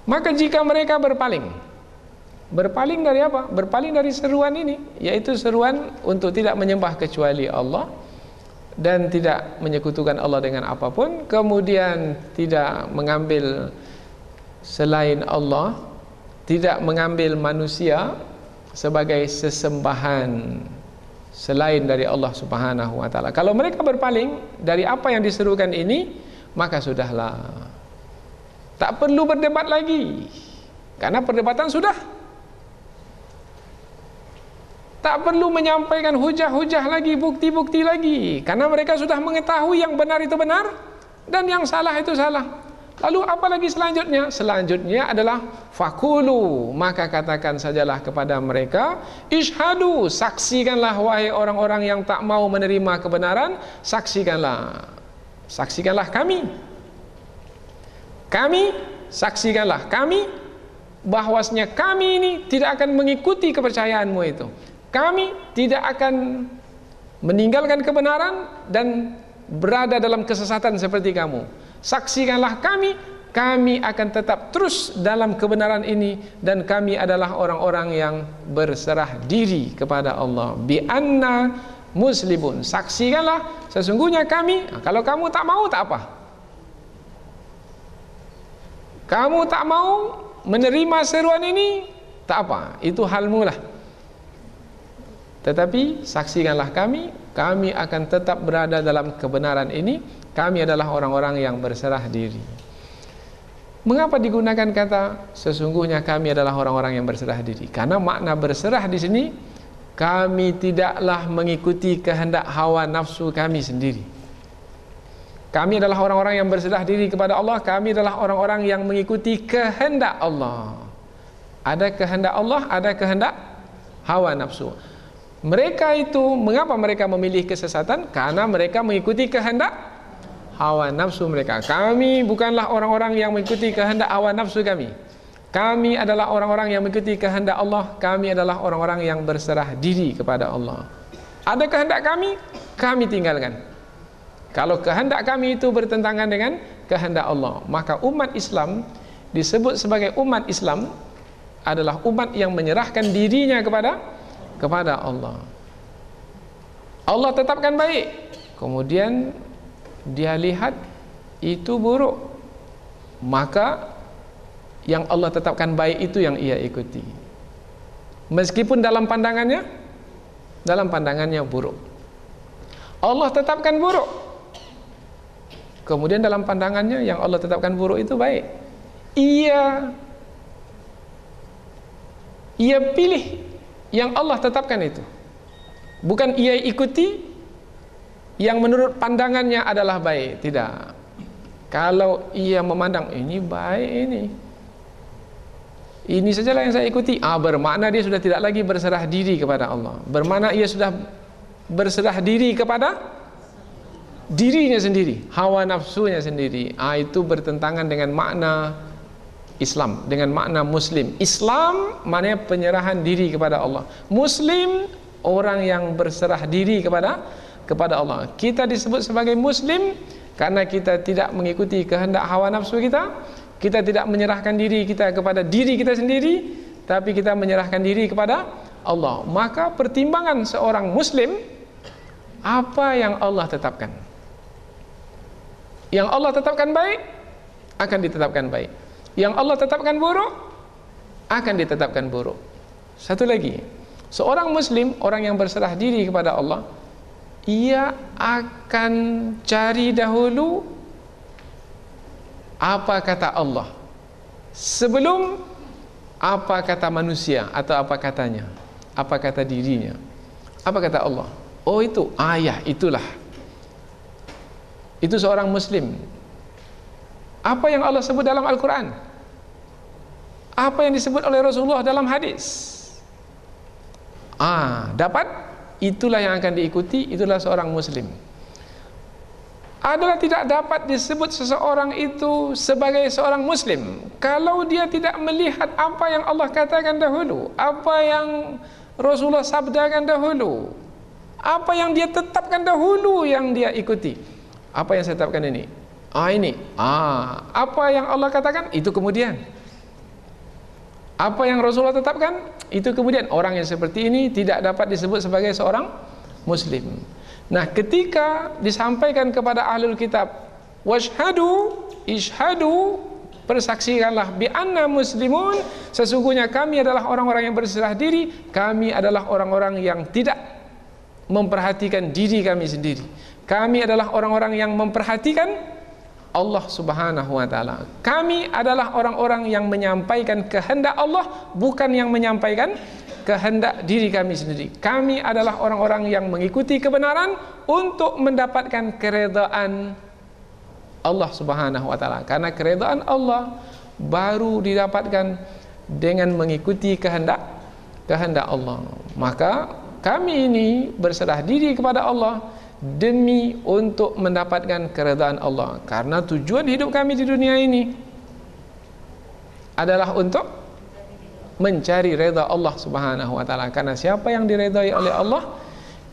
maka jika mereka berpaling dari apa? Berpaling dari seruan ini, yaitu seruan untuk tidak menyembah kecuali Allah dan tidak menyekutukan Allah dengan apapun, kemudian tidak mengambil selain Allah, tidak mengambil manusia sebagai sesembahan selain dari Allah Subhanahu wa taala. Kalau mereka berpaling dari apa yang diserukan ini, maka sudahlah, tak perlu berdebat lagi, karena perdebatan sudah. Tak perlu menyampaikan hujah-hujah lagi, bukti-bukti lagi, karena mereka sudah mengetahui yang benar itu benar dan yang salah itu salah. Lalu apa lagi selanjutnya? Selanjutnya adalah fakulu, maka katakan sajalah kepada mereka, ishadu, saksikanlah wahai orang-orang yang tak mau menerima kebenaran, saksikanlah kami, saksikanlah kami, bahwasanya kami ini tidak akan mengikuti kepercayaanmu itu. Kami tidak akan meninggalkan kebenaran dan berada dalam kesesatan seperti kamu. Saksikanlah kami akan tetap terus dalam kebenaran ini, dan kami adalah orang-orang yang berserah diri kepada Allah. Bi anna muslimun, saksikanlah sesungguhnya kami. Kalau kamu tak mau, tak apa. Kamu tak mau menerima seruan ini, tak apa, itu halmu lah. Tetapi saksikanlah kami akan tetap berada dalam kebenaran ini. Kami adalah orang-orang yang berserah diri. Mengapa digunakan kata sesungguhnya kami adalah orang-orang yang berserah diri? Karena makna berserah di sini, kami tidaklah mengikuti kehendak hawa nafsu kami sendiri. Kami adalah orang-orang yang berserah diri kepada Allah. Kami adalah orang-orang yang mengikuti kehendak Allah. Ada kehendak Allah, ada kehendak hawa nafsu. Mereka itu, mengapa mereka memilih kesesatan? Karena mereka mengikuti kehendak hawa nafsu mereka. Kami bukanlah orang-orang yang mengikuti kehendak hawa nafsu kami. Kami adalah orang-orang yang mengikuti kehendak Allah. Kami adalah orang-orang yang berserah diri kepada Allah. Ada kehendak kami tinggalkan. Kalau kehendak kami itu bertentangan dengan kehendak Allah, maka umat Islam disebut sebagai umat Islam adalah umat yang menyerahkan dirinya kepada Allah. Allah tetapkan baik, kemudian dia lihat itu buruk, maka yang Allah tetapkan baik itu yang ia ikuti, meskipun dalam pandangannya buruk. Allah tetapkan buruk, kemudian dalam pandangannya yang Allah tetapkan buruk itu baik. Ia pilih yang Allah tetapkan itu, bukan ia ikuti yang menurut pandangannya adalah baik. Tidak. Kalau ia memandang ini baik, ini sajalah yang saya ikuti, bermakna dia sudah tidak lagi berserah diri kepada Allah, bermakna ia sudah berserah diri kepada dirinya sendiri, hawa nafsunya sendiri. Itu bertentangan dengan makna Islam, dengan makna Muslim. Islam maknanya penyerahan diri kepada Allah. Muslim orang yang berserah diri kepada Allah. Kita disebut sebagai Muslim karena kita tidak mengikuti kehendak hawa nafsu kita. Kita tidak menyerahkan diri kita kepada diri kita sendiri, tapi kita menyerahkan diri kepada Allah. Maka pertimbangan seorang Muslim, apa yang Allah tetapkan. Yang Allah tetapkan baik, akan ditetapkan baik. Yang Allah tetapkan buruk akan ditetapkan buruk. Satu lagi, seorang muslim, orang yang berserah diri kepada Allah, ia akan cari dahulu apa kata Allah sebelum apa kata manusia atau apa katanya, apa kata dirinya. Apa kata Allah? Oh itu, itulah. Itu seorang muslim. Apa yang Allah sebut dalam Al-Quran? Apa yang disebut oleh Rasulullah dalam hadis? Dapat, itulah yang akan diikuti, itulah seorang muslim. Adalah tidak dapat disebut seseorang itu sebagai seorang muslim kalau dia tidak melihat apa yang Allah katakan dahulu, apa yang Rasulullah sabdakan dahulu, apa yang dia tetapkan dahulu yang dia ikuti. Apa yang saya tetapkan ini? Apa yang Allah katakan, itu kemudian. Apa yang Rasulullah tetapkan, itu kemudian. Orang yang seperti ini tidak dapat disebut sebagai seorang muslim. Nah, ketika disampaikan kepada ahlul kitab, ishhadu, persaksikanlah bi anna muslimun, sesungguhnya kami adalah orang-orang yang berserah diri, kami adalah orang-orang yang tidak memperhatikan diri kami sendiri. Kami adalah orang-orang yang memperhatikan Allah Subhanahu wa taala. Kami adalah orang-orang yang menyampaikan kehendak Allah, bukan yang menyampaikan kehendak diri kami sendiri. Kami adalah orang-orang yang mengikuti kebenaran untuk mendapatkan keredaan Allah Subhanahu wa taala. Karena keredaan Allah baru didapatkan dengan mengikuti kehendak Allah. Maka kami ini berserah diri kepada Allah demi untuk mendapatkan keredaan Allah. Karena tujuan hidup kami di dunia ini adalah untuk mencari redha Allah Subhanahu wa taala. Karena siapa yang diredai oleh Allah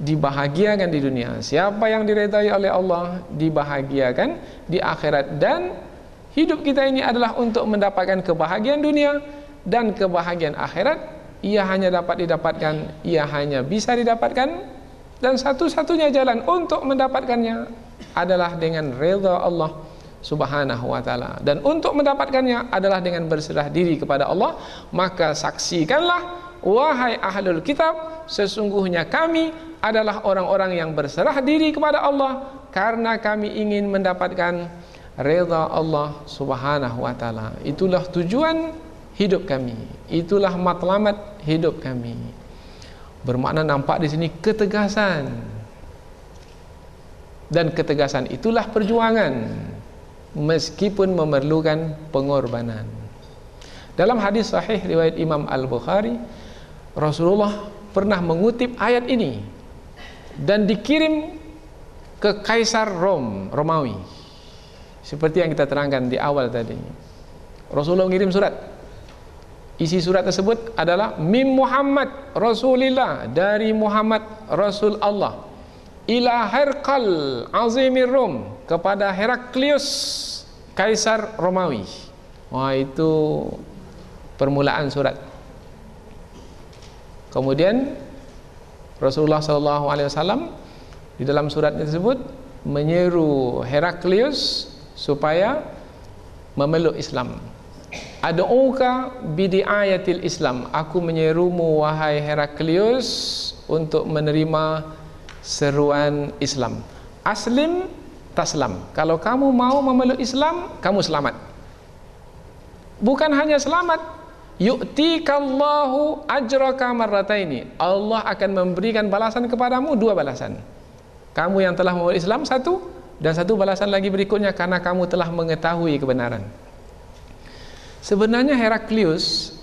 dibahagiakan di dunia. Siapa yang diredai oleh Allah dibahagiakan di akhirat. Dan hidup kita ini adalah untuk mendapatkan kebahagiaan dunia dan kebahagiaan akhirat. Ia hanya dapat didapatkan, ia hanya bisa didapatkan, dan satu-satunya jalan untuk mendapatkannya adalah dengan redha Allah Subhanahu wa taala. Dan untuk mendapatkannya adalah dengan berserah diri kepada Allah. Maka saksikanlah, wahai ahlul kitab, sesungguhnya kami adalah orang-orang yang berserah diri kepada Allah karena kami ingin mendapatkan redha Allah Subhanahu wa taala. Itulah tujuan hidup kami, itulah matlamat hidup kami. Bermakna nampak di sini ketegasan. Dan ketegasan itulah perjuangan, meskipun memerlukan pengorbanan. Dalam hadis sahih riwayat Imam Al-Bukhari, Rasulullah pernah mengutip ayat ini dan dikirim ke Kaisar Romawi. Seperti yang kita terangkan di awal tadi. Rasulullah mengirim surat. Isi surat tersebut adalah Mim Muhammad Rasulillah, dari Muhammad Rasul Allah, ila Herqal Azimir Rum, kepada Heraklius Kaisar Romawi. Wah, itu permulaan surat. Kemudian Rasulullah SAW di dalam surat tersebut menyeru Heraklius supaya memeluk Islam. Ad'uka bidiayatil Islam, aku menyerumu wahai Heraklius untuk menerima seruan Islam. Aslim taslam, kalau kamu mau memeluk Islam, kamu selamat. Bukan hanya selamat, yu'tikallahu ajraka marrataini, Allah akan memberikan balasan kepadamu, 2 balasan. Kamu yang telah memeluk Islam 1, dan 1 balasan lagi berikutnya karena kamu telah mengetahui kebenaran. Sebenarnya Heraklius,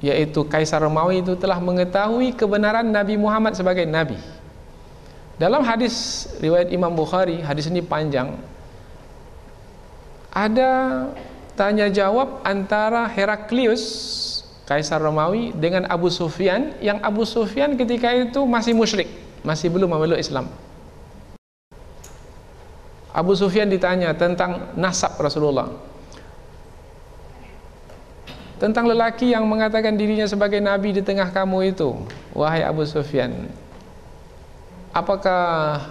yaitu Kaisar Romawi, itu telah mengetahui kebenaran Nabi Muhammad sebagai Nabi. Dalam hadis riwayat Imam Bukhari, hadis ini panjang, ada tanya jawab antara Heraklius Kaisar Romawi dengan Abu Sufyan, yang Abu Sufyan ketika itu masih musyrik, masih belum memeluk Islam. Abu Sufyan ditanya tentang nasab Rasulullah, tentang lelaki yang mengatakan dirinya sebagai nabi di tengah kamu itu, wahai Abu Sufyan, apakah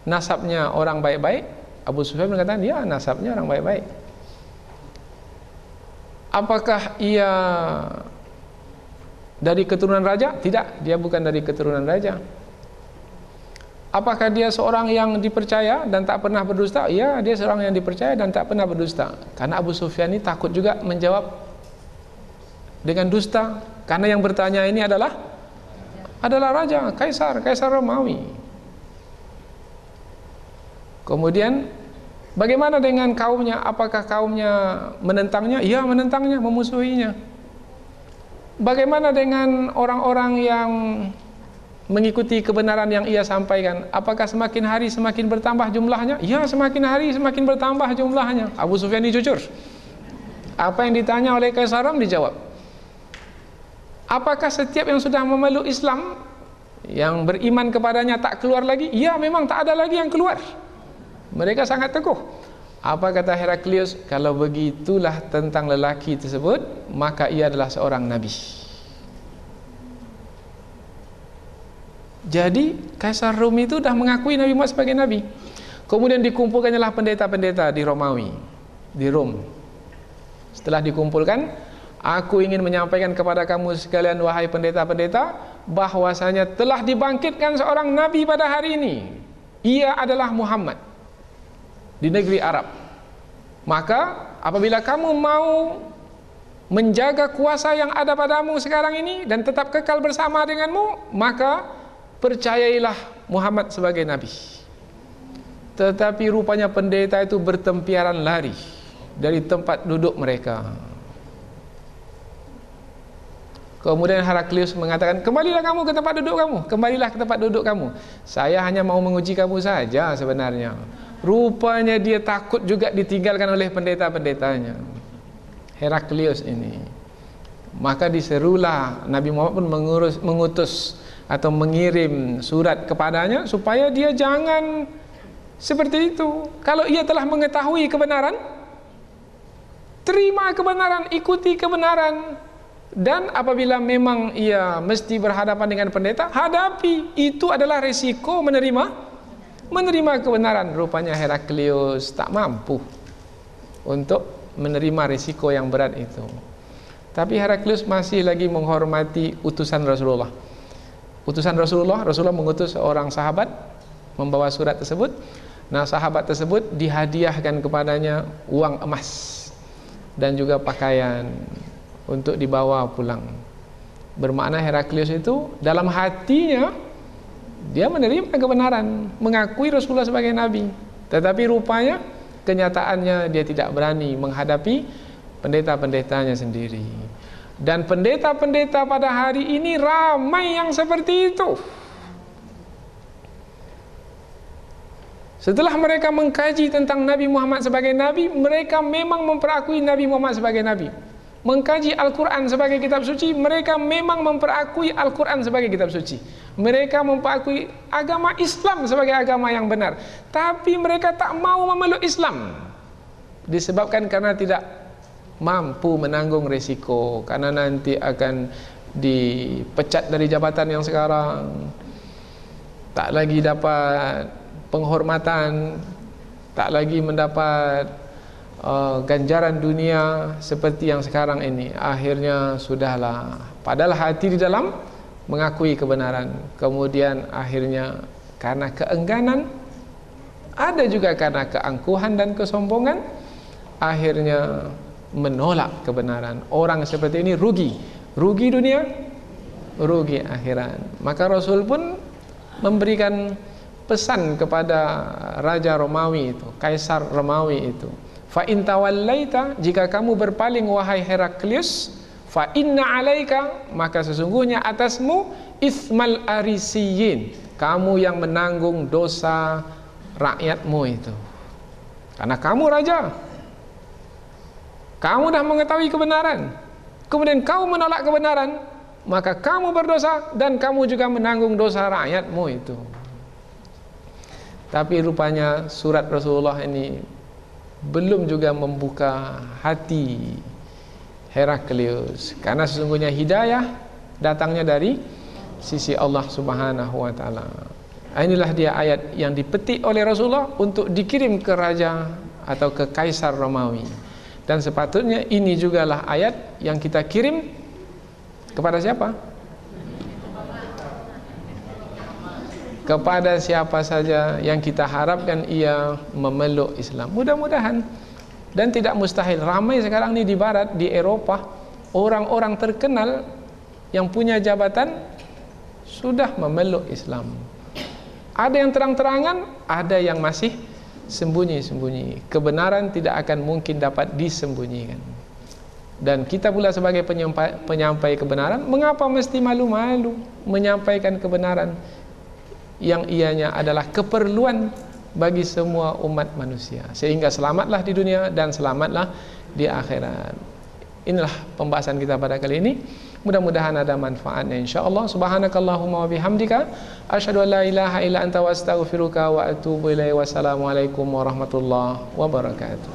nasabnya orang baik-baik? Abu Sufyan mengatakan, ya, nasabnya orang baik-baik. Apakah ia dari keturunan raja? Tidak, dia bukan dari keturunan raja. Apakah dia seorang yang dipercaya dan tak pernah berdusta? Ya, dia seorang yang dipercaya dan tak pernah berdusta. Karena Abu Sufyan ini takut juga menjawab dengan dusta, karena yang bertanya ini adalah raja, kaisar Romawi. Kemudian bagaimana dengan kaumnya? Apakah kaumnya menentangnya? Ya, menentangnya, memusuhinya. Bagaimana dengan orang-orang yang mengikuti kebenaran yang ia sampaikan? Apakah semakin hari semakin bertambah jumlahnya? Ya, semakin hari semakin bertambah jumlahnya. Abu Sufyan ini jujur. Apa yang ditanya oleh Kaisar Rom dijawab. Apakah setiap yang sudah memeluk Islam, yang beriman kepadanya tak keluar lagi? Ya, memang tak ada lagi yang keluar. Mereka sangat teguh. Apa kata Heraklius? Kalau begitulah tentang lelaki tersebut, maka ia adalah seorang nabi. Jadi Kaisar Rom itu dah mengakui Nabi Muhammad sebagai nabi. Kemudian dikumpulkanlah pendeta-pendeta di Romawi, di Rom. Setelah dikumpulkan, aku ingin menyampaikan kepada kamu sekalian, wahai pendeta-pendeta, bahwasanya telah dibangkitkan seorang nabi pada hari ini. Ia adalah Muhammad di negeri Arab. Maka apabila kamu mau menjaga kuasa yang ada padamu sekarang ini dan tetap kekal bersama denganmu, maka percayailah Muhammad sebagai nabi. Tetapi rupanya pendeta itu bertempiaran lari dari tempat duduk mereka. Kemudian Heraklius mengatakan, kembalilah kamu ke tempat duduk kamu, kembalilah ke tempat duduk kamu. Saya hanya mau menguji kamu saja sebenarnya. Rupanya dia takut juga ditinggalkan oleh pendeta-pendetanya, Heraklius ini. Maka diserulah, Nabi Muhammad pun mengutus atau mengirim surat kepadanya supaya dia jangan seperti itu. Kalau ia telah mengetahui kebenaran, terima kebenaran, ikuti kebenaran. Dan apabila memang ia mesti berhadapan dengan pendeta, hadapi. Itu adalah resiko menerima kebenaran. Rupanya Heraklius tak mampu untuk menerima resiko yang berat itu. Tapi Heraklius masih lagi menghormati utusan Rasulullah. Utusan Rasulullah mengutus seorang sahabat membawa surat tersebut. Nah, sahabat tersebut dihadiahkan kepadanya uang emas dan juga pakaian untuk dibawa pulang. Bermakna Heraklius itu dalam hatinya dia menerima kebenaran, mengakui Rasulullah sebagai nabi. Tetapi rupanya kenyataannya dia tidak berani menghadapi pendeta-pendetanya sendiri. Dan pendeta-pendeta pada hari ini ramai yang seperti itu. Setelah mereka mengkaji tentang Nabi Muhammad sebagai nabi, mereka memang memperakui Nabi Muhammad sebagai nabi. Mengkaji Al-Quran sebagai kitab suci, mereka memang memperakui Al-Quran sebagai kitab suci. Mereka memperakui agama Islam sebagai agama yang benar. Tapi mereka tak mau memeluk Islam, disebabkan karena tidak mampu menanggung resiko, karena nanti akan dipecat dari jabatan yang sekarang, tak lagi dapat penghormatan, tak lagi mendapat ganjaran dunia seperti yang sekarang ini. Akhirnya sudahlah, padahal hati di dalam mengakui kebenaran, kemudian akhirnya karena keengganan, ada juga karena keangkuhan dan kesombongan, akhirnya menolak kebenaran. Orang seperti ini rugi dunia, rugi akhirat. Maka Rasul pun memberikan pesan kepada Raja Romawi itu, Kaisar Romawi itu, fa in tawallaita, jika kamu berpaling wahai Heraklius, fa inna alaika, maka sesungguhnya atasmu ismal arisiyin, kamu yang menanggung dosa rakyatmu itu. Karena kamu raja, kamu dah mengetahui kebenaran, kemudian kamu menolak kebenaran, maka kamu berdosa dan kamu juga menanggung dosa rakyatmu itu. Tapi rupanya surat Rasulullah ini belum juga membuka hati Heraklius, karena sesungguhnya hidayah datangnya dari sisi Allah Subhanahu wa taala. Inilah dia ayat yang dipetik oleh Rasulullah untuk dikirim ke raja atau ke Kaisar Romawi. Dan sepatutnya ini jugalah ayat yang kita kirim kepada siapa? Kepada siapa saja yang kita harapkan ia memeluk Islam. Mudah-mudahan. Dan tidak mustahil. Ramai sekarang ni di barat, di Eropah, orang-orang terkenal yang punya jabatan sudah memeluk Islam. Ada yang terang-terangan, ada yang masih sembunyi-sembunyi. Kebenaran tidak akan mungkin dapat disembunyikan. Dan kita pula sebagai penyampai kebenaran, mengapa mesti malu-malu menyampaikan kebenaran yang ianya adalah keperluan bagi semua umat manusia, sehingga selamatlah di dunia dan selamatlah di akhirat. Inilah pembahasan kita pada kali ini. Mudah-mudahan ada manfaatnya insyaallah. Subhanakallahumma wa bihamdika asyhadu an la ilaha illa anta wa astaghfiruka wa atubu ilaik. Wassalamualaikum warahmatullahi wabarakatuh.